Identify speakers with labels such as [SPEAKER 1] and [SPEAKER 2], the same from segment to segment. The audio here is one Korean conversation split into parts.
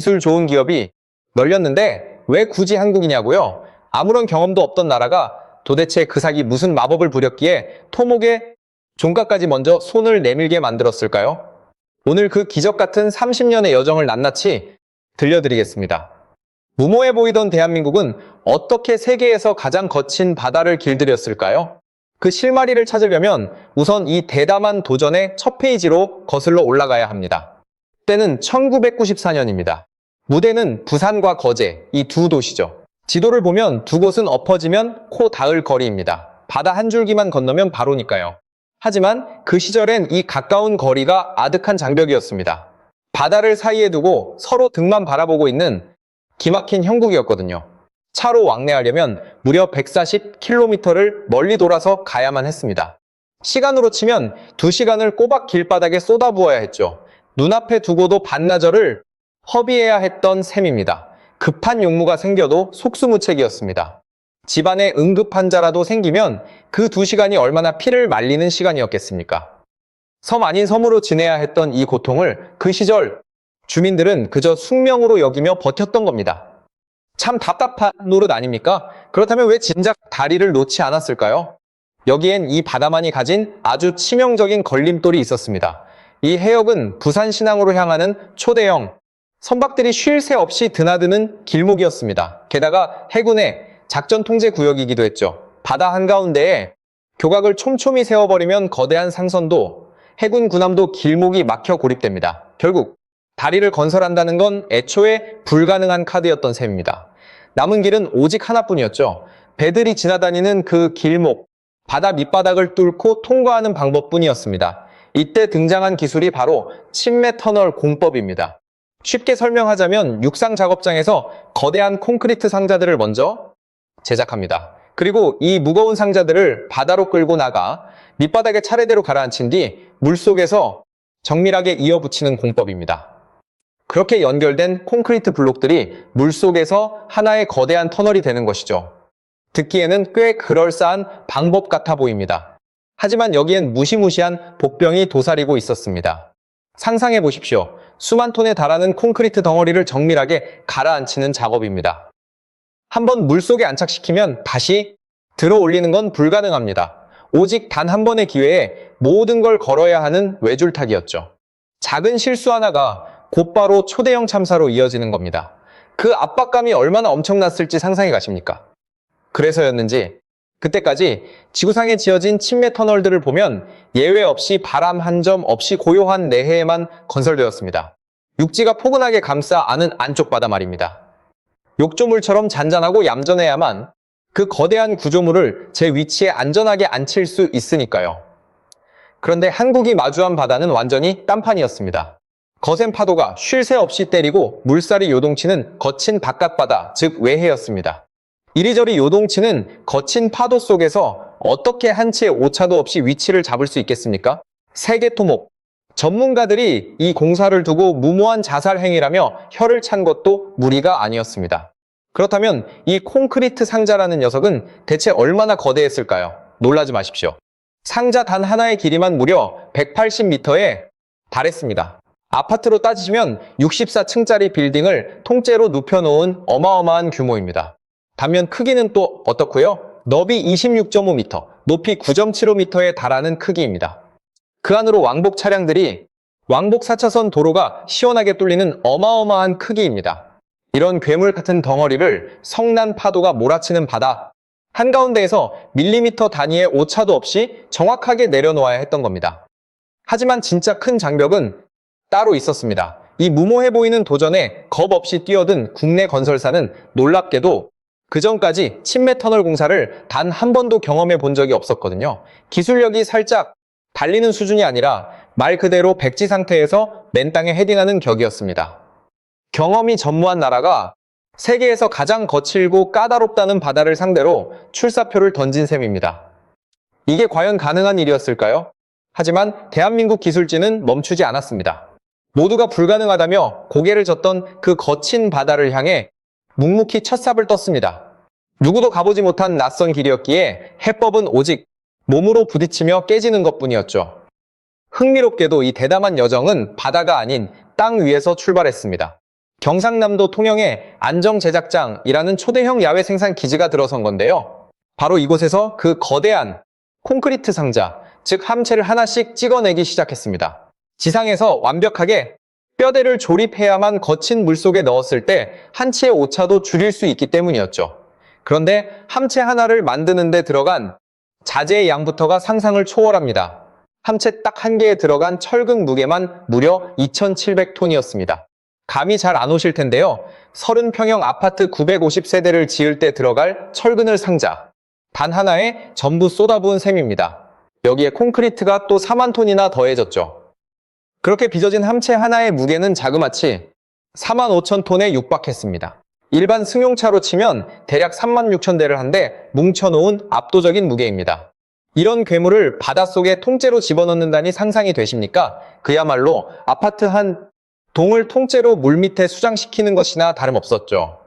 [SPEAKER 1] 기술 좋은 기업이 널렸는데 왜 굳이 한국이냐고요? 아무런 경험도 없던 나라가 도대체 그 사기 무슨 마법을 부렸기에 토목에 종가까지 먼저 손을 내밀게 만들었을까요? 오늘 그 기적 같은 30년의 여정을 낱낱이 들려드리겠습니다. 무모해 보이던 대한민국은 어떻게 세계에서 가장 거친 바다를 길들였을까요? 그 실마리를 찾으려면 우선 이 대담한 도전의 첫 페이지로 거슬러 올라가야 합니다. 때는 1994년입니다. 무대는 부산과 거제, 이 두 도시죠. 지도를 보면 두 곳은 엎어지면 코 닿을 거리입니다. 바다 한 줄기만 건너면 바로니까요. 하지만 그 시절엔 이 가까운 거리가 아득한 장벽이었습니다. 바다를 사이에 두고 서로 등만 바라보고 있는 기막힌 형국이었거든요. 차로 왕래하려면 무려 140km를 멀리 돌아서 가야만 했습니다. 시간으로 치면 2시간을 꼬박 길바닥에 쏟아부어야 했죠. 눈앞에 두고도 반나절을 허비해야 했던 셈입니다. 급한 용무가 생겨도 속수무책이었습니다. 집안에 응급 환자라도 생기면 그 2시간이 얼마나 피를 말리는 시간이었겠습니까? 섬 아닌 섬으로 지내야 했던 이 고통을 그 시절 주민들은 그저 숙명으로 여기며 버텼던 겁니다. 참 답답한 노릇 아닙니까? 그렇다면 왜 진작 다리를 놓지 않았을까요? 여기엔 이 바다만이 가진 아주 치명적인 걸림돌이 있었습니다. 이 해역은 부산신항으로 향하는 초대형 선박들이 쉴 새 없이 드나드는 길목이었습니다. 게다가 해군의 작전 통제 구역이기도 했죠. 바다 한가운데에 교각을 촘촘히 세워버리면 거대한 상선도 해군 군함도 길목이 막혀 고립됩니다. 결국 다리를 건설한다는 건 애초에 불가능한 카드였던 셈입니다. 남은 길은 오직 하나뿐이었죠. 배들이 지나다니는 그 길목, 바다 밑바닥을 뚫고 통과하는 방법뿐이었습니다. 이때 등장한 기술이 바로 침매 터널 공법입니다. 쉽게 설명하자면 육상 작업장에서 거대한 콘크리트 상자들을 먼저 제작합니다. 그리고 이 무거운 상자들을 바다로 끌고 나가 밑바닥에 차례대로 가라앉힌 뒤 물속에서 정밀하게 이어붙이는 공법입니다. 그렇게 연결된 콘크리트 블록들이 물속에서 하나의 거대한 터널이 되는 것이죠. 듣기에는 꽤 그럴싸한 방법 같아 보입니다. 하지만 여기엔 무시무시한 복병이 도사리고 있었습니다. 상상해 보십시오. 수만 톤에 달하는 콘크리트 덩어리를 정밀하게 가라앉히는 작업입니다. 한번 물속에 안착시키면 다시 들어 올리는 건 불가능합니다. 오직 단 한 번의 기회에 모든 걸 걸어야 하는 외줄타기였죠. 작은 실수 하나가 곧바로 초대형 참사로 이어지는 겁니다. 그 압박감이 얼마나 엄청났을지 상상해 가십니까? 그래서였는지 그때까지 지구상에 지어진 침매 터널들을 보면 예외 없이 바람 한 점 없이 고요한 내해에만 건설되었습니다. 육지가 포근하게 감싸 안은 안쪽 바다 말입니다. 욕조물처럼 잔잔하고 얌전해야만 그 거대한 구조물을 제 위치에 안전하게 앉힐 수 있으니까요. 그런데 한국이 마주한 바다는 완전히 딴판이었습니다. 거센 파도가 쉴 새 없이 때리고 물살이 요동치는 거친 바깥바다, 즉 외해였습니다. 이리저리 요동치는 거친 파도 속에서 어떻게 한 치의 오차도 없이 위치를 잡을 수 있겠습니까? 세계토목, 전문가들이 이 공사를 두고 무모한 자살 행위라며 혀를 찬 것도 무리가 아니었습니다. 그렇다면 이 콘크리트 상자라는 녀석은 대체 얼마나 거대했을까요? 놀라지 마십시오. 상자 단 하나의 길이만 무려 180m에 달했습니다. 아파트로 따지면 64층짜리 빌딩을 통째로 눕혀놓은 어마어마한 규모입니다. 반면 크기는 또 어떻고요? 너비 26.5m, 높이 9.75m에 달하는 크기입니다. 그 안으로 왕복 차량들이 왕복 4차선 도로가 시원하게 뚫리는 어마어마한 크기입니다. 이런 괴물 같은 덩어리를 성난 파도가 몰아치는 바다 한가운데에서 밀리미터 단위의 오차도 없이 정확하게 내려놓아야 했던 겁니다. 하지만 진짜 큰 장벽은 따로 있었습니다. 이 무모해 보이는 도전에 겁 없이 뛰어든 국내 건설사는 놀랍게도 그전까지 침매 터널 공사를 단 한 번도 경험해 본 적이 없었거든요. 기술력이 살짝 달리는 수준이 아니라 말 그대로 백지 상태에서 맨 땅에 헤딩하는 격이었습니다. 경험이 전무한 나라가 세계에서 가장 거칠고 까다롭다는 바다를 상대로 출사표를 던진 셈입니다. 이게 과연 가능한 일이었을까요? 하지만 대한민국 기술진은 멈추지 않았습니다. 모두가 불가능하다며 고개를 젓던 그 거친 바다를 향해 묵묵히 첫삽을 떴습니다. 누구도 가보지 못한 낯선 길이었기에 해법은 오직 몸으로 부딪히며 깨지는 것뿐이었죠. 흥미롭게도 이 대담한 여정은 바다가 아닌 땅 위에서 출발했습니다. 경상남도 통영에 안정제작장이라는 초대형 야외 생산 기지가 들어선 건데요. 바로 이곳에서 그 거대한 콘크리트 상자, 즉 함체를 하나씩 찍어내기 시작했습니다. 지상에서 완벽하게 뼈대를 조립해야만 거친 물속에 넣었을 때 한치의 오차도 줄일 수 있기 때문이었죠. 그런데 함체 하나를 만드는 데 들어간 자재의 양부터가 상상을 초월합니다. 함체 딱 한 개에 들어간 철근 무게만 무려 2,700톤이었습니다. 감이 잘 안 오실 텐데요. 30평형 아파트 950세대를 지을 때 들어갈 철근을 상자, 단 하나에 전부 쏟아부은 셈입니다. 여기에 콘크리트가 또 4만 톤이나 더해졌죠. 그렇게 빚어진 함체 하나의 무게는 자그마치 4만 5천 톤에 육박했습니다. 일반 승용차로 치면 대략 3만 6천 대를 한데 뭉쳐놓은 압도적인 무게입니다. 이런 괴물을 바닷속에 통째로 집어넣는다니 상상이 되십니까? 그야말로 아파트 한 동을 통째로 물밑에 수장시키는 것이나 다름없었죠.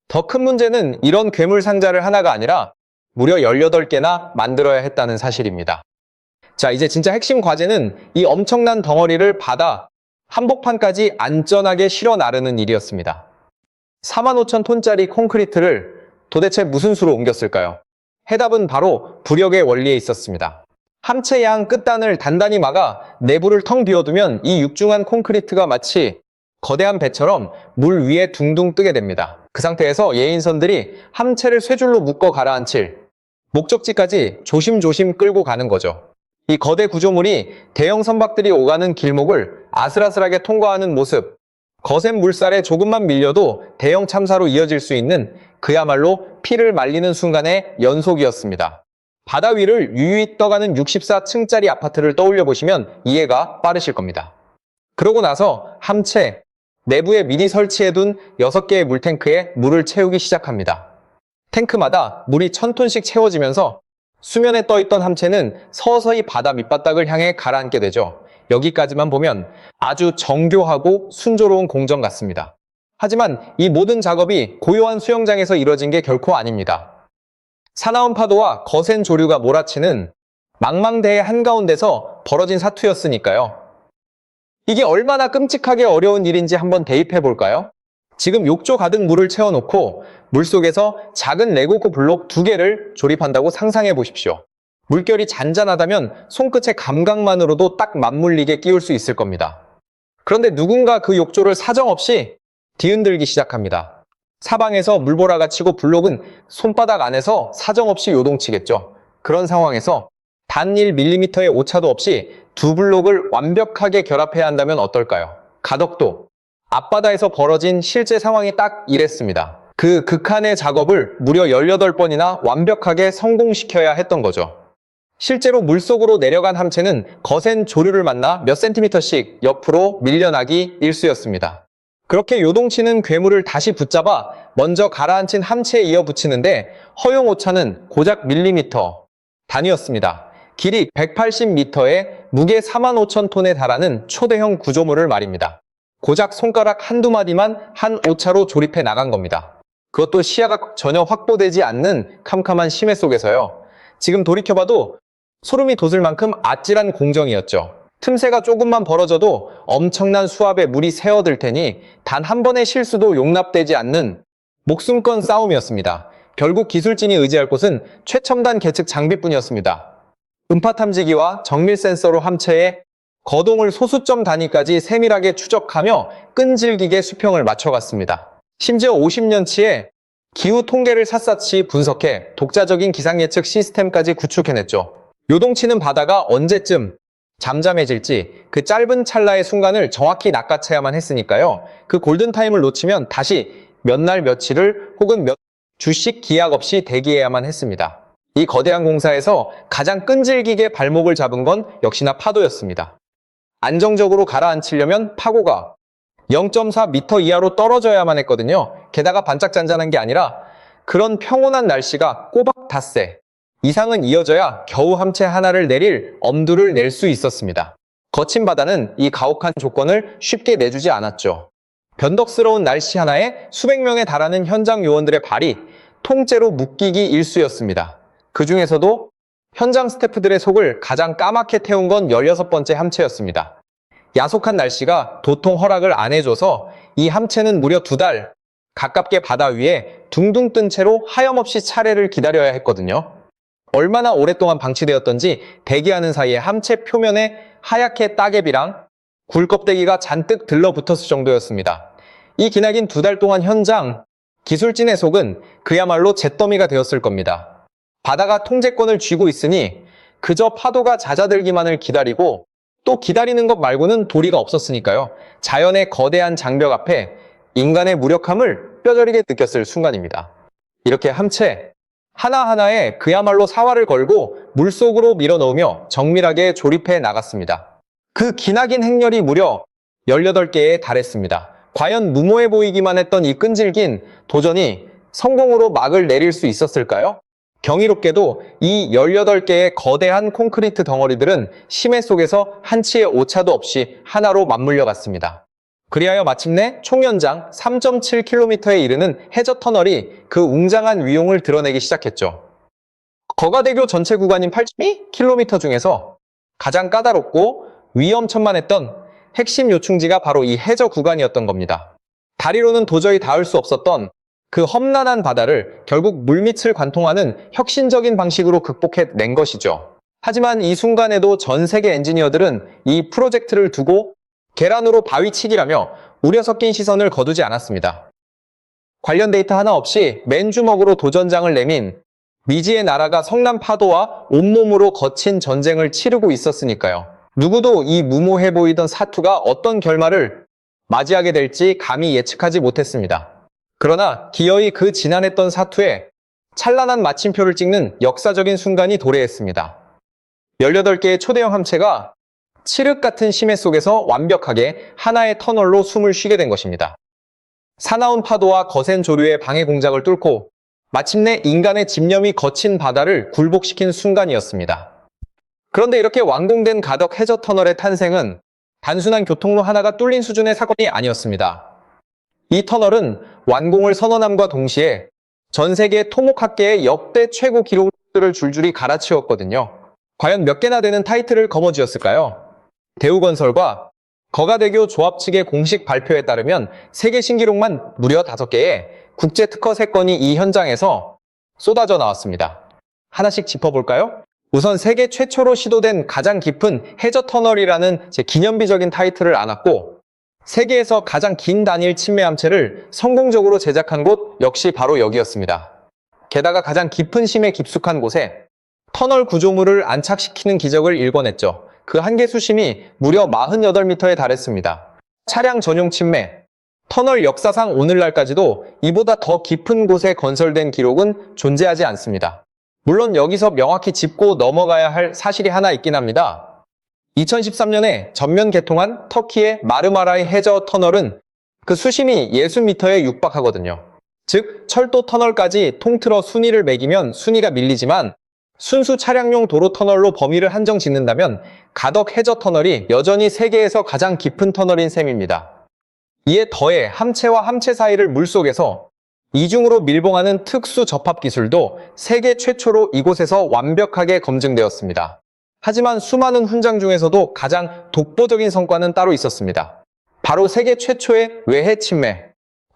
[SPEAKER 1] 더 큰 문제는 이런 괴물 상자를 하나가 아니라 무려 18개나 만들어야 했다는 사실입니다. 자, 이제 진짜 핵심 과제는 이 엄청난 덩어리를 바다 한복판까지 안전하게 실어 나르는 일이었습니다. 4만 5천 톤짜리 콘크리트를 도대체 무슨 수로 옮겼을까요? 해답은 바로 부력의 원리에 있었습니다. 함체 양 끝단을 단단히 막아 내부를 텅 비워두면 이 육중한 콘크리트가 마치 거대한 배처럼 물 위에 둥둥 뜨게 됩니다. 그 상태에서 예인선들이 함체를 쇠줄로 묶어 가라앉힐 목적지까지 조심조심 끌고 가는 거죠. 이 거대 구조물이 대형 선박들이 오가는 길목을 아슬아슬하게 통과하는 모습, 거센 물살에 조금만 밀려도 대형 참사로 이어질 수 있는 그야말로 피를 말리는 순간의 연속이었습니다. 바다 위를 유유히 떠가는 64층짜리 아파트를 떠올려 보시면 이해가 빠르실 겁니다. 그러고 나서 함체 내부에 미리 설치해둔 6개의 물탱크에 물을 채우기 시작합니다. 탱크마다 물이 1000톤씩 채워지면서 수면에 떠있던 함체는 서서히 바다 밑바닥을 향해 가라앉게 되죠. 여기까지만 보면 아주 정교하고 순조로운 공정 같습니다. 하지만 이 모든 작업이 고요한 수영장에서 이뤄진 게 결코 아닙니다. 사나운 파도와 거센 조류가 몰아치는 망망대해 한가운데서 벌어진 사투였으니까요. 이게 얼마나 끔찍하게 어려운 일인지 한번 대입해 볼까요? 지금 욕조 가득 물을 채워놓고 물속에서 작은 레고코 블록 2개를 조립한다고 상상해 보십시오. 물결이 잔잔하다면 손끝의 감각만으로도 딱 맞물리게 끼울 수 있을 겁니다. 그런데 누군가 그 욕조를 사정없이 뒤흔들기 시작합니다. 사방에서 물보라가 치고 블록은 손바닥 안에서 사정없이 요동치겠죠. 그런 상황에서 단 1mm의 오차도 없이 두 블록을 완벽하게 결합해야 한다면 어떨까요? 가덕도, 앞바다에서 벌어진 실제 상황이 딱 이랬습니다. 그 극한의 작업을 무려 18번이나 완벽하게 성공시켜야 했던 거죠. 실제로 물속으로 내려간 함체는 거센 조류를 만나 몇 센티미터씩 옆으로 밀려나기 일쑤였습니다. 그렇게 요동치는 괴물을 다시 붙잡아 먼저 가라앉힌 함체에 이어 붙이는데 허용 오차는 고작 밀리미터 단위였습니다. 길이 180m에 무게 4만 5천 톤에 달하는 초대형 구조물을 말입니다. 고작 손가락 한두 마디만 한 오차로 조립해 나간 겁니다. 그것도 시야가 전혀 확보되지 않는 캄캄한 심해 속에서요. 지금 돌이켜봐도 소름이 돋을 만큼 아찔한 공정이었죠. 틈새가 조금만 벌어져도 엄청난 수압의 물이 새어들 테니 단 한 번의 실수도 용납되지 않는 목숨건 싸움이었습니다. 결국 기술진이 의지할 곳은 최첨단 계측 장비뿐이었습니다. 음파 탐지기와 정밀 센서로 함체의 거동을 소수점 단위까지 세밀하게 추적하며 끈질기게 수평을 맞춰갔습니다. 심지어 50년치의 기후 통계를 샅샅이 분석해 독자적인 기상 예측 시스템까지 구축해냈죠. 요동치는 바다가 언제쯤 잠잠해질지 그 짧은 찰나의 순간을 정확히 낚아채야만 했으니까요. 그 골든타임을 놓치면 다시 몇 날 며칠을 혹은 몇 주씩 기약 없이 대기해야만 했습니다. 이 거대한 공사에서 가장 끈질기게 발목을 잡은 건 역시나 파도였습니다. 안정적으로 가라앉히려면 파고가 0.4m 이하로 떨어져야만 했거든요. 게다가 반짝잔잔한 게 아니라 그런 평온한 날씨가 꼬박 닷새 이상은 이어져야 겨우 함체 하나를 내릴 엄두를 낼 수 있었습니다. 거친 바다는 이 가혹한 조건을 쉽게 내주지 않았죠. 변덕스러운 날씨 하나에 수백 명에 달하는 현장 요원들의 발이 통째로 묶이기 일쑤였습니다. 그 중에서도 현장 스태프들의 속을 가장 까맣게 태운 건 16번째 함체였습니다. 야속한 날씨가 도통 허락을 안 해줘서 이 함체는 무려 2달 가깝게 바다 위에 둥둥 뜬 채로 하염없이 차례를 기다려야 했거든요. 얼마나 오랫동안 방치되었던지 대기하는 사이에 함체 표면에 하얗게 따개비랑 굴껍데기가 잔뜩 들러붙었을 정도였습니다. 이 기나긴 2달 동안 현장 기술진의 속은 그야말로 잿더미가 되었을 겁니다. 바다가 통제권을 쥐고 있으니 그저 파도가 잦아들기만을 기다리고 또 기다리는 것 말고는 도리가 없었으니까요. 자연의 거대한 장벽 앞에 인간의 무력함을 뼈저리게 느꼈을 순간입니다. 이렇게 함체 하나하나에 그야말로 사활을 걸고 물속으로 밀어넣으며 정밀하게 조립해 나갔습니다. 그 기나긴 행렬이 무려 18개에 달했습니다. 과연 무모해 보이기만 했던 이 끈질긴 도전이 성공으로 막을 내릴 수 있었을까요? 경이롭게도 이 18개의 거대한 콘크리트 덩어리들은 심해 속에서 한치의 오차도 없이 하나로 맞물려 갔습니다. 그리하여 마침내 총연장 3.7km에 이르는 해저 터널이 그 웅장한 위용을 드러내기 시작했죠. 거가대교 전체 구간인 8.2km 중에서 가장 까다롭고 위험천만했던 핵심 요충지가 바로 이 해저 구간이었던 겁니다. 다리로는 도저히 닿을 수 없었던 그 험난한 바다를 결국 물밑을 관통하는 혁신적인 방식으로 극복해낸 것이죠. 하지만 이 순간에도 전 세계 엔지니어들은 이 프로젝트를 두고 계란으로 바위치기라며 우려 섞인 시선을 거두지 않았습니다. 관련 데이터 하나 없이 맨주먹으로 도전장을 내민 미지의 나라가 성난 파도와 온몸으로 거친 전쟁을 치르고 있었으니까요. 누구도 이 무모해 보이던 사투가 어떤 결말을 맞이하게 될지 감히 예측하지 못했습니다. 그러나 기어이 그 지난했던 사투에 찬란한 마침표를 찍는 역사적인 순간이 도래했습니다. 18개의 초대형 함체가 칠흑 같은 심해 속에서 완벽하게 하나의 터널로 숨을 쉬게 된 것입니다. 사나운 파도와 거센 조류의 방해 공작을 뚫고 마침내 인간의 집념이 거친 바다를 굴복시킨 순간이었습니다. 그런데 이렇게 완공된 가덕 해저 터널의 탄생은 단순한 교통로 하나가 뚫린 수준의 사건이 아니었습니다. 이 터널은 완공을 선언함과 동시에 전 세계 토목학계의 역대 최고 기록들을 줄줄이 갈아치웠거든요. 과연 몇 개나 되는 타이틀을 거머쥐었을까요? 대우건설과 거가대교 조합 측의 공식 발표에 따르면 세계 신기록만 무려 5개의 국제특허 3건이 이 현장에서 쏟아져 나왔습니다. 하나씩 짚어볼까요? 우선 세계 최초로 시도된 가장 깊은 해저 터널이라는 제 기념비적인 타이틀을 안았고, 세계에서 가장 긴 단일 침매 함체를 성공적으로 제작한 곳 역시 바로 여기였습니다. 게다가 가장 깊은 심에 깊숙한 곳에 터널 구조물을 안착시키는 기적을 일궈냈죠. 그 한계 수심이 무려 48m에 달했습니다. 차량 전용 침매, 터널 역사상 오늘날까지도 이보다 더 깊은 곳에 건설된 기록은 존재하지 않습니다. 물론 여기서 명확히 짚고 넘어가야 할 사실이 하나 있긴 합니다. 2013년에 전면 개통한 터키의 마르마라의 해저 터널은 그 수심이 60m에 육박하거든요. 즉 철도 터널까지 통틀어 순위를 매기면 순위가 밀리지만 순수 차량용 도로 터널로 범위를 한정 짓는다면 가덕 해저 터널이 여전히 세계에서 가장 깊은 터널인 셈입니다. 이에 더해 함체와 함체 사이를 물속에서 이중으로 밀봉하는 특수 접합 기술도 세계 최초로 이곳에서 완벽하게 검증되었습니다. 하지만 수많은 훈장 중에서도 가장 독보적인 성과는 따로 있었습니다. 바로 세계 최초의 외해 침매,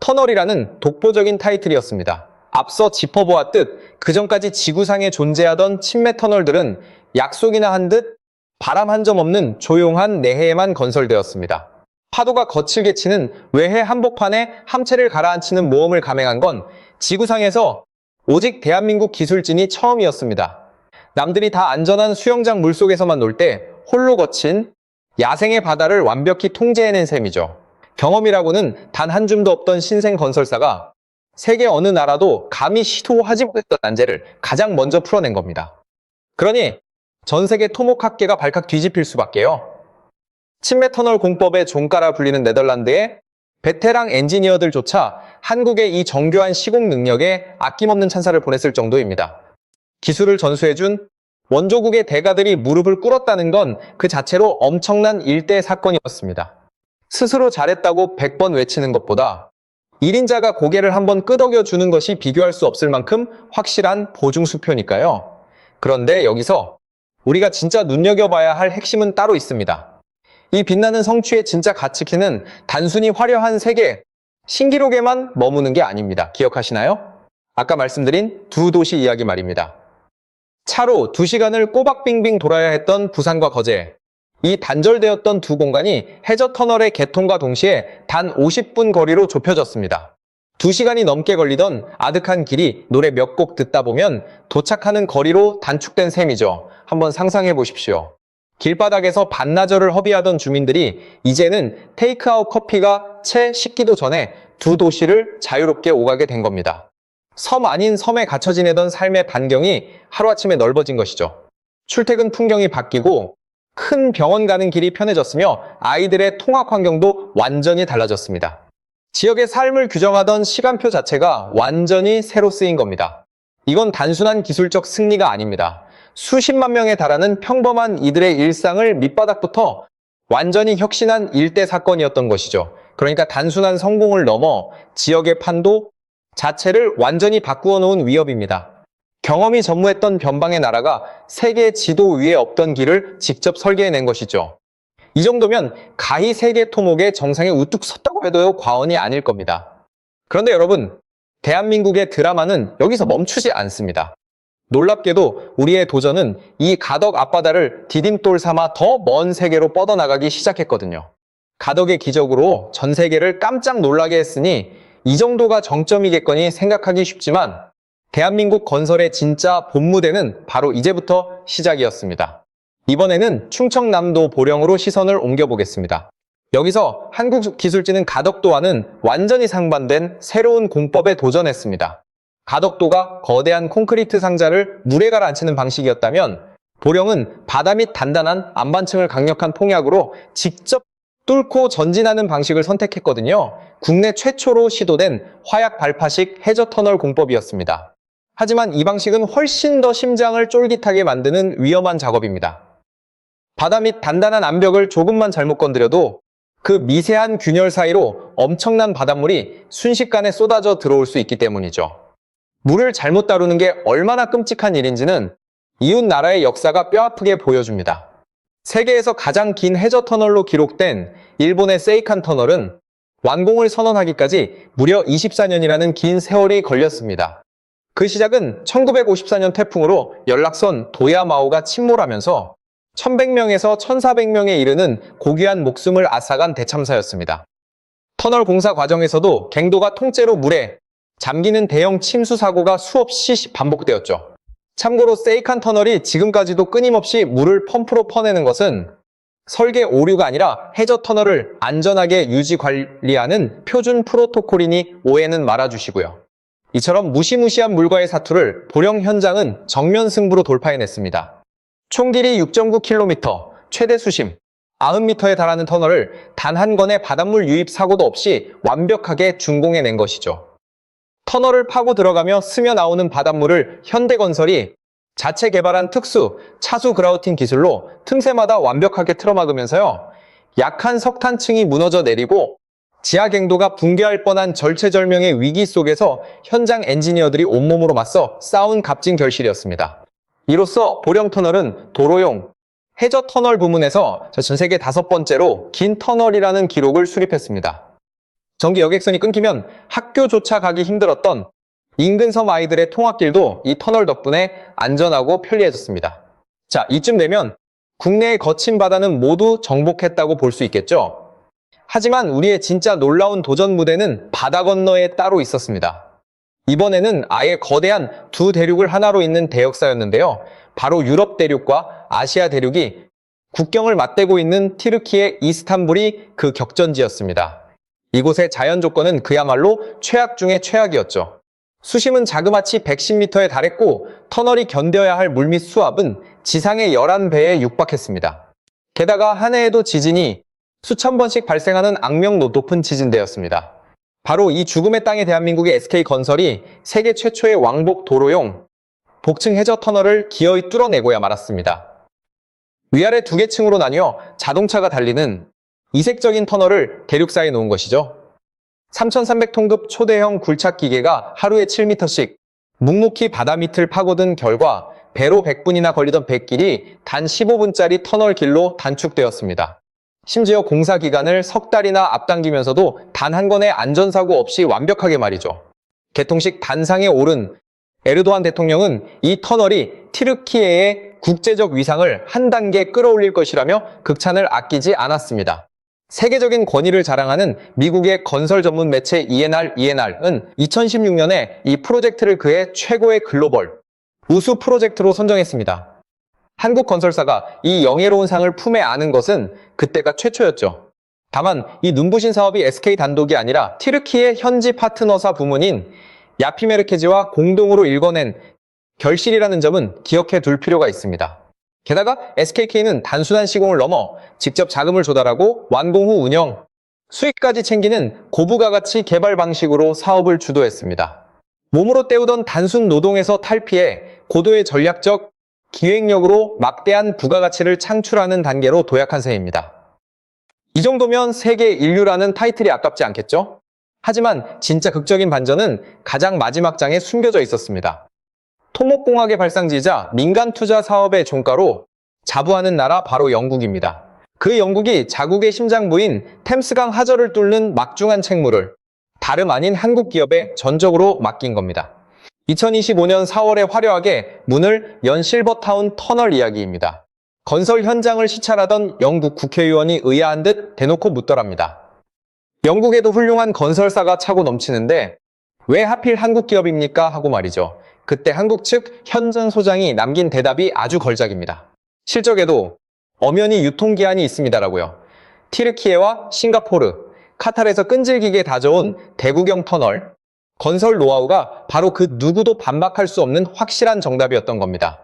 [SPEAKER 1] 터널이라는 독보적인 타이틀이었습니다. 앞서 짚어보았듯 그전까지 지구상에 존재하던 침매 터널들은 약속이나 한 듯 바람 한 점 없는 조용한 내해에만 건설되었습니다. 파도가 거칠게 치는 외해 한복판에 함체를 가라앉히는 모험을 감행한 건 지구상에서 오직 대한민국 기술진이 처음이었습니다. 남들이 다 안전한 수영장 물속에서만 놀 때 홀로 거친 야생의 바다를 완벽히 통제해낸 셈이죠. 경험이라고는 단 한 줌도 없던 신생 건설사가 세계 어느 나라도 감히 시도하지 못했던 난제를 가장 먼저 풀어낸 겁니다. 그러니 전 세계 토목학계가 발칵 뒤집힐 수밖에요. 침매 터널 공법의 종가라 불리는 네덜란드의 베테랑 엔지니어들조차 한국의 이 정교한 시공 능력에 아낌없는 찬사를 보냈을 정도입니다. 기술을 전수해준 원조국의 대가들이 무릎을 꿇었다는 건 그 자체로 엄청난 일대 사건이었습니다. 스스로 잘했다고 100번 외치는 것보다 1인자가 고개를 한번 끄덕여주는 것이 비교할 수 없을 만큼 확실한 보증수표니까요. 그런데 여기서 우리가 진짜 눈여겨봐야 할 핵심은 따로 있습니다. 이 빛나는 성취의 진짜 가치키는 단순히 화려한 세계 신기록에만 머무는 게 아닙니다. 기억하시나요? 아까 말씀드린 두 도시 이야기 말입니다. 차로 2시간을 꼬박빙빙 돌아야 했던 부산과 거제. 이 단절되었던 두 공간이 해저 터널의 개통과 동시에 단 50분 거리로 좁혀졌습니다. 2시간이 넘게 걸리던 아득한 길이 노래 몇 곡 듣다 보면 도착하는 거리로 단축된 셈이죠. 한번 상상해 보십시오. 길바닥에서 반나절을 허비하던 주민들이 이제는 테이크아웃 커피가 채 식기도 전에 두 도시를 자유롭게 오가게 된 겁니다. 섬 아닌 섬에 갇혀 지내던 삶의 반경이 하루아침에 넓어진 것이죠. 출퇴근 풍경이 바뀌고 큰 병원 가는 길이 편해졌으며 아이들의 통학 환경도 완전히 달라졌습니다. 지역의 삶을 규정하던 시간표 자체가 완전히 새로 쓰인 겁니다. 이건 단순한 기술적 승리가 아닙니다. 수십만 명에 달하는 평범한 이들의 일상을 밑바닥부터 완전히 혁신한 일대 사건이었던 것이죠. 그러니까 단순한 성공을 넘어 지역의 판도 자체를 완전히 바꾸어 놓은 위협입니다. 경험이 전무했던 변방의 나라가 세계 지도 위에 없던 길을 직접 설계해낸 것이죠. 이 정도면 가히 세계 토목의 정상에 우뚝 섰다고 해도 과언이 아닐 겁니다. 그런데 여러분, 대한민국의 드라마는 여기서 멈추지 않습니다. 놀랍게도 우리의 도전은 이 가덕 앞바다를 디딤돌 삼아 더 먼 세계로 뻗어나가기 시작했거든요. 가덕의 기적으로 전 세계를 깜짝 놀라게 했으니 이 정도가 정점이겠거니 생각하기 쉽지만 대한민국 건설의 진짜 본무대는 바로 이제부터 시작이었습니다. 이번에는 충청남도 보령으로 시선을 옮겨보겠습니다. 여기서 한국기술지는 가덕도와는 완전히 상반된 새로운 공법에 도전했습니다. 가덕도가 거대한 콘크리트 상자를 물에 가라앉히는 방식이었다면 보령은 바다 밑 단단한 안반층을 강력한 폭약으로 직접 뚫고 전진하는 방식을 선택했거든요. 국내 최초로 시도된 화약 발파식 해저 터널 공법이었습니다. 하지만 이 방식은 훨씬 더 심장을 쫄깃하게 만드는 위험한 작업입니다. 바다 밑 단단한 암벽을 조금만 잘못 건드려도 그 미세한 균열 사이로 엄청난 바닷물이 순식간에 쏟아져 들어올 수 있기 때문이죠. 물을 잘못 다루는 게 얼마나 끔찍한 일인지는 이웃 나라의 역사가 뼈아프게 보여줍니다. 세계에서 가장 긴 해저 터널로 기록된 일본의 세이칸 터널은 완공을 선언하기까지 무려 24년이라는 긴 세월이 걸렸습니다. 그 시작은 1954년 태풍으로 연락선 도야마오가 침몰하면서 1100명에서 1400명에 이르는 고귀한 목숨을 앗아간 대참사였습니다. 터널 공사 과정에서도 갱도가 통째로 물에 잠기는 대형 침수 사고가 수없이 반복되었죠. 참고로 세이칸 터널이 지금까지도 끊임없이 물을 펌프로 퍼내는 것은 설계 오류가 아니라 해저 터널을 안전하게 유지 관리하는 표준 프로토콜이니 오해는 말아주시고요. 이처럼 무시무시한 물과의 사투를 보령 현장은 정면 승부로 돌파해냈습니다. 총 길이 6.9km, 최대 수심 90m에 달하는 터널을 단 한 건의 바닷물 유입 사고도 없이 완벽하게 준공해낸 것이죠. 터널을 파고 들어가며 스며 나오는 바닷물을 현대건설이 자체 개발한 특수 차수 그라우팅 기술로 틈새마다 완벽하게 틀어막으면서요. 약한 석탄층이 무너져 내리고 지하 갱도가 붕괴할 뻔한 절체절명의 위기 속에서 현장 엔지니어들이 온몸으로 맞서 싸운 값진 결실이었습니다. 이로써 보령터널은 도로용 해저 터널 부문에서 전 세계 5번째로 긴 터널이라는 기록을 수립했습니다. 전기 여객선이 끊기면 학교조차 가기 힘들었던 인근 섬 아이들의 통학길도 이 터널 덕분에 안전하고 편리해졌습니다. 자, 이쯤 되면 국내의 거친 바다는 모두 정복했다고 볼 수 있겠죠? 하지만 우리의 진짜 놀라운 도전 무대는 바다 건너에 따로 있었습니다. 이번에는 아예 거대한 두 대륙을 하나로 잇는 대역사였는데요. 바로 유럽 대륙과 아시아 대륙이 국경을 맞대고 있는 티르키의 이스탄불이 그 격전지였습니다. 이곳의 자연 조건은 그야말로 최악 중의 최악이었죠. 수심은 자그마치 110m에 달했고 터널이 견뎌야 할 물밑 수압은 지상의 11배에 육박했습니다. 게다가 한 해에도 지진이 수천 번씩 발생하는 악명 높은 지진대였습니다. 바로 이 죽음의 땅의 대한민국의 SK건설이 세계 최초의 왕복 도로용 복층 해저 터널을 기어이 뚫어내고야 말았습니다. 위아래 2개 층으로 나뉘어 자동차가 달리는 이색적인 터널을 대륙사에 놓은 것이죠. 3,300톤급 초대형 굴착 기계가 하루에 7m씩 묵묵히 바다 밑을 파고든 결과 배로 100분이나 걸리던 백길이 단 15분짜리 터널 길로 단축되었습니다. 심지어 공사 기간을 석 달이나 앞당기면서도 단 한 건의 안전사고 없이 완벽하게 말이죠. 개통식 단상에 오른 에르도안 대통령은 이 터널이 튀르키예의 국제적 위상을 한 단계 끌어올릴 것이라며 극찬을 아끼지 않았습니다. 세계적인 권위를 자랑하는 미국의 건설 전문 매체 ENR은 2016년에 이 프로젝트를 그의 최고의 글로벌 우수 프로젝트로 선정했습니다. 한국 건설사가 이 영예로운 상을 품에 안은 것은 그때가 최초였죠. 다만 이 눈부신 사업이 SK 단독이 아니라 튀르키예 현지 파트너사 부문인 야피메르케지와 공동으로 일궈낸 결실이라는 점은 기억해 둘 필요가 있습니다. 게다가 SKK는 단순한 시공을 넘어 직접 자금을 조달하고 완공 후 운영, 수익까지 챙기는 고부가가치 개발 방식으로 사업을 주도했습니다. 몸으로 때우던 단순 노동에서 탈피해 고도의 전략적 기획력으로 막대한 부가가치를 창출하는 단계로 도약한 셈입니다. 이 정도면 세계 인류라는 타이틀이 아깝지 않겠죠? 하지만 진짜 극적인 반전은 가장 마지막 장에 숨겨져 있었습니다. 토목공학의 발상지이자 민간 투자 사업의 종가로 자부하는 나라 바로 영국입니다. 그 영국이 자국의 심장부인 템스강 하저를 뚫는 막중한 책무를 다름 아닌 한국 기업에 전적으로 맡긴 겁니다. 2025년 4월에 화려하게 문을 연 실버타운 터널 이야기입니다. 건설 현장을 시찰하던 영국 국회의원이 의아한 듯 대놓고 묻더랍니다. 영국에도 훌륭한 건설사가 차고 넘치는데 왜 하필 한국 기업입니까? 하고 말이죠. 그때 한국 측 현장 소장이 남긴 대답이 아주 걸작입니다. 실적에도 엄연히 유통기한이 있습니다라고요. 튀르키예와 싱가포르, 카타르에서 끈질기게 다져온 대구경 터널, 건설 노하우가 바로 그 누구도 반박할 수 없는 확실한 정답이었던 겁니다.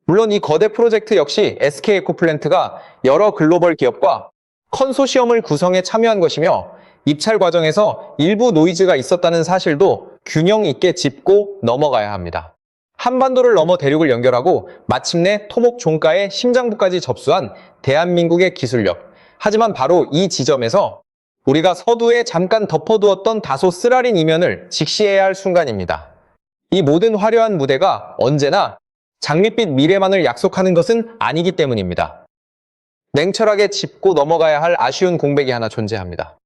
[SPEAKER 1] 물론 이 거대 프로젝트 역시 SK에코플랜트가 여러 글로벌 기업과 컨소시엄을 구성해 참여한 것이며 입찰 과정에서 일부 노이즈가 있었다는 사실도 균형 있게 짚고 넘어가야 합니다. 한반도를 넘어 대륙을 연결하고 마침내 토목 종가의 심장부까지 접수한 대한민국의 기술력. 하지만 바로 이 지점에서 우리가 서두에 잠깐 덮어두었던 다소 쓰라린 이면을 직시해야 할 순간입니다. 이 모든 화려한 무대가 언제나 장밋빛 미래만을 약속하는 것은 아니기 때문입니다. 냉철하게 짚고 넘어가야 할 아쉬운 공백이 하나 존재합니다.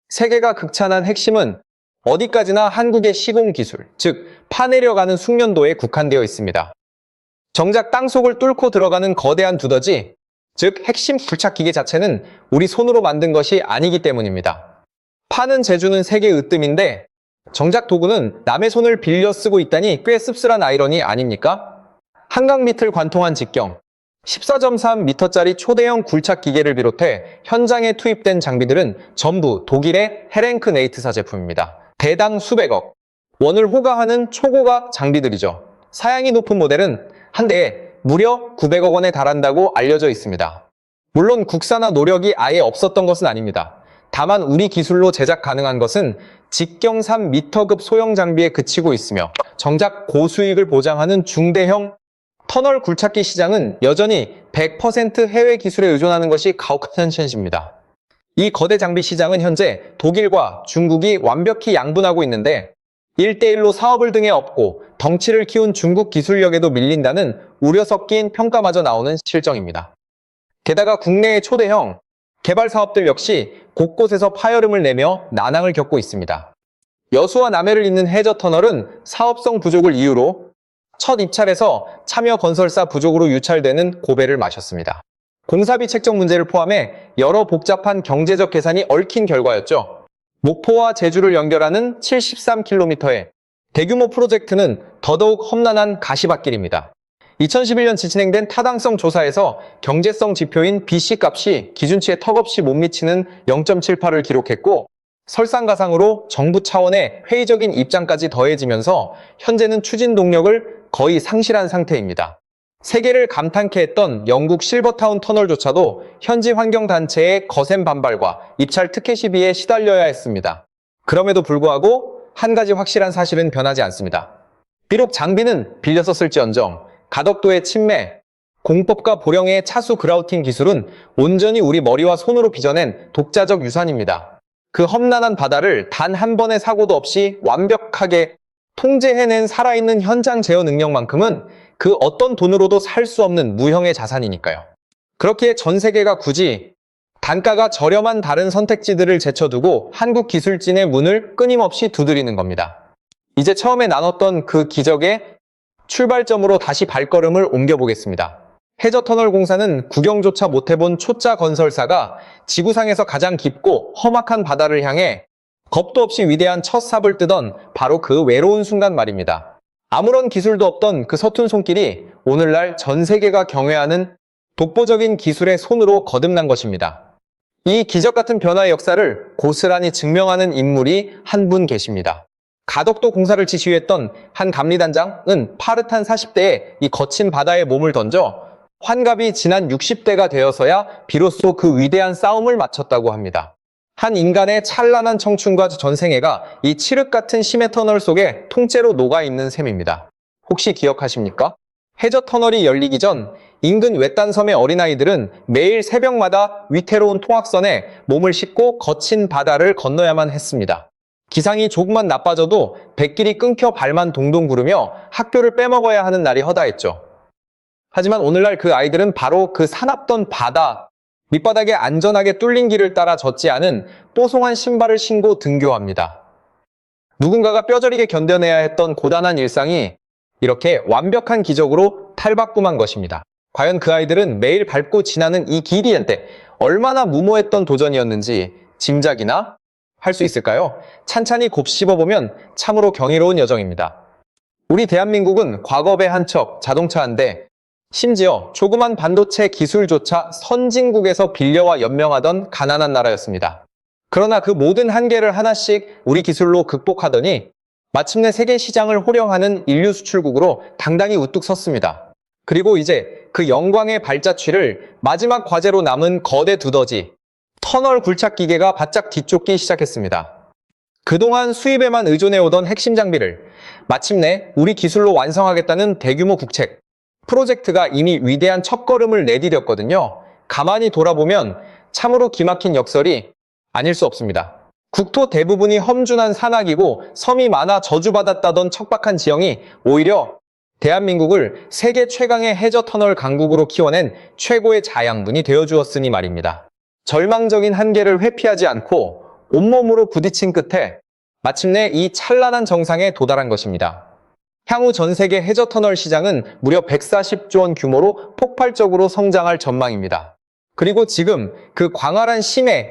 [SPEAKER 1] 세계가 극찬한 핵심은 어디까지나 한국의 시공기술, 즉 파내려가는 숙련도에 국한되어 있습니다. 정작 땅속을 뚫고 들어가는 거대한 두더지, 즉 핵심 굴착기계 자체는 우리 손으로 만든 것이 아니기 때문입니다. 파는 재주는 세계 으뜸인데 정작 도구는 남의 손을 빌려 쓰고 있다니 꽤 씁쓸한 아이러니 아닙니까? 한강 밑을 관통한 직경, 14.3m짜리 초대형 굴착기계를 비롯해 현장에 투입된 장비들은 전부 독일의 헤렌크 네이트사 제품입니다. 대당 수백억, 원을 호가하는 초고가 장비들이죠. 사양이 높은 모델은 한 대에 무려 900억 원에 달한다고 알려져 있습니다. 물론 국산화 노력이 아예 없었던 것은 아닙니다. 다만 우리 기술로 제작 가능한 것은 직경 3m급 소형 장비에 그치고 있으며 정작 고수익을 보장하는 중대형 터널 굴착기 시장은 여전히 100% 해외 기술에 의존하는 것이 가혹한 현실입니다. 이 거대 장비 시장은 현재 독일과 중국이 완벽히 양분하고 있는데 1대1로 사업을 등에 업고 덩치를 키운 중국 기술력에도 밀린다는 우려 섞인 평가마저 나오는 실정입니다. 게다가 국내의 초대형 개발 사업들 역시 곳곳에서 파열음을 내며 난항을 겪고 있습니다. 여수와 남해를 잇는 해저 터널은 사업성 부족을 이유로 첫 입찰에서 참여 건설사 부족으로 유찰되는 고배를 마셨습니다. 공사비 책정 문제를 포함해 여러 복잡한 경제적 계산이 얽힌 결과였죠. 목포와 제주를 연결하는 73km의 대규모 프로젝트는 더더욱 험난한 가시밭길입니다. 2011년 진행된 타당성 조사에서 경제성 지표인 BC값이 기준치에 턱없이 못 미치는 0.78을 기록했고 설상가상으로 정부 차원의 회의적인 입장까지 더해지면서 현재는 추진 동력을 거의 상실한 상태입니다. 세계를 감탄케 했던 영국 실버타운 터널조차도 현지 환경단체의 거센 반발과 입찰 특혜 시비에 시달려야 했습니다. 그럼에도 불구하고 한 가지 확실한 사실은 변하지 않습니다. 비록 장비는 빌려 썼을지언정 가덕도의 침매, 공법과 보령의 차수 그라우팅 기술은 온전히 우리 머리와 손으로 빚어낸 독자적 유산입니다. 그 험난한 바다를 단 한 번의 사고도 없이 완벽하게 통제해낸 살아있는 현장 제어 능력만큼은 그 어떤 돈으로도 살 수 없는 무형의 자산이니까요. 그렇기에 전 세계가 굳이 단가가 저렴한 다른 선택지들을 제쳐두고 한국 기술진의 문을 끊임없이 두드리는 겁니다. 이제 처음에 나눴던 그 기적의 출발점으로 다시 발걸음을 옮겨보겠습니다. 해저터널 공사는 구경조차 못해본 초짜 건설사가 지구상에서 가장 깊고 험악한 바다를 향해 겁도 없이 위대한 첫 삽을 뜨던 바로 그 외로운 순간 말입니다. 아무런 기술도 없던 그 서툰 손길이 오늘날 전 세계가 경외하는 독보적인 기술의 손으로 거듭난 것입니다. 이 기적 같은 변화의 역사를 고스란히 증명하는 인물이 한 분 계십니다. 가덕도 공사를 지휘했던 한 감리단장은 파릇한 40대에 이 거친 바다에 몸을 던져 환갑이 지난 60대가 되어서야 비로소 그 위대한 싸움을 마쳤다고 합니다. 한 인간의 찬란한 청춘과 전생애가 이 칠흑 같은 심해 터널 속에 통째로 녹아있는 셈입니다. 혹시 기억하십니까? 해저 터널이 열리기 전 인근 외딴 섬의 어린아이들은 매일 새벽마다 위태로운 통학선에 몸을 싣고 거친 바다를 건너야만 했습니다. 기상이 조금만 나빠져도 백길이 끊겨 발만 동동 구르며 학교를 빼먹어야 하는 날이 허다했죠. 하지만 오늘날 그 아이들은 바로 그 사납던 바다, 밑바닥에 안전하게 뚫린 길을 따라 젖지 않은 뽀송한 신발을 신고 등교합니다. 누군가가 뼈저리게 견뎌내야 했던 고단한 일상이 이렇게 완벽한 기적으로 탈바꿈한 것입니다. 과연 그 아이들은 매일 밟고 지나는 이 길이한테 얼마나 무모했던 도전이었는지 짐작이나 할 수 있을까요? 찬찬히 곱씹어보면 참으로 경이로운 여정입니다. 우리 대한민국은 과거배 한 척, 자동차 한 대, 심지어 조그만 반도체 기술조차 선진국에서 빌려와 연명하던 가난한 나라였습니다. 그러나 그 모든 한계를 하나씩 우리 기술로 극복하더니 마침내 세계 시장을 호령하는 인류 수출국으로 당당히 우뚝 섰습니다. 그리고 이제 그 영광의 발자취를 마지막 과제로 남은 거대 두더지, 터널 굴착 기계가 바짝 뒤쫓기 시작했습니다. 그동안 수입에만 의존해오던 핵심 장비를 마침내 우리 기술로 완성하겠다는 대규모 국책, 프로젝트가 이미 위대한 첫걸음을 내디뎠거든요. 가만히 돌아보면 참으로 기막힌 역설이 아닐 수 없습니다. 국토 대부분이 험준한 산악이고 섬이 많아 저주받았다던 척박한 지형이 오히려 대한민국을 세계 최강의 해저터널 강국으로 키워낸 최고의 자양분이 되어주었으니 말입니다. 절망적인 한계를 회피하지 않고 온몸으로 부딪힌 끝에 마침내 이 찬란한 정상에 도달한 것입니다. 향후 전 세계 해저터널 시장은 무려 140조 원 규모로 폭발적으로 성장할 전망입니다. 그리고 지금 그 광활한 심해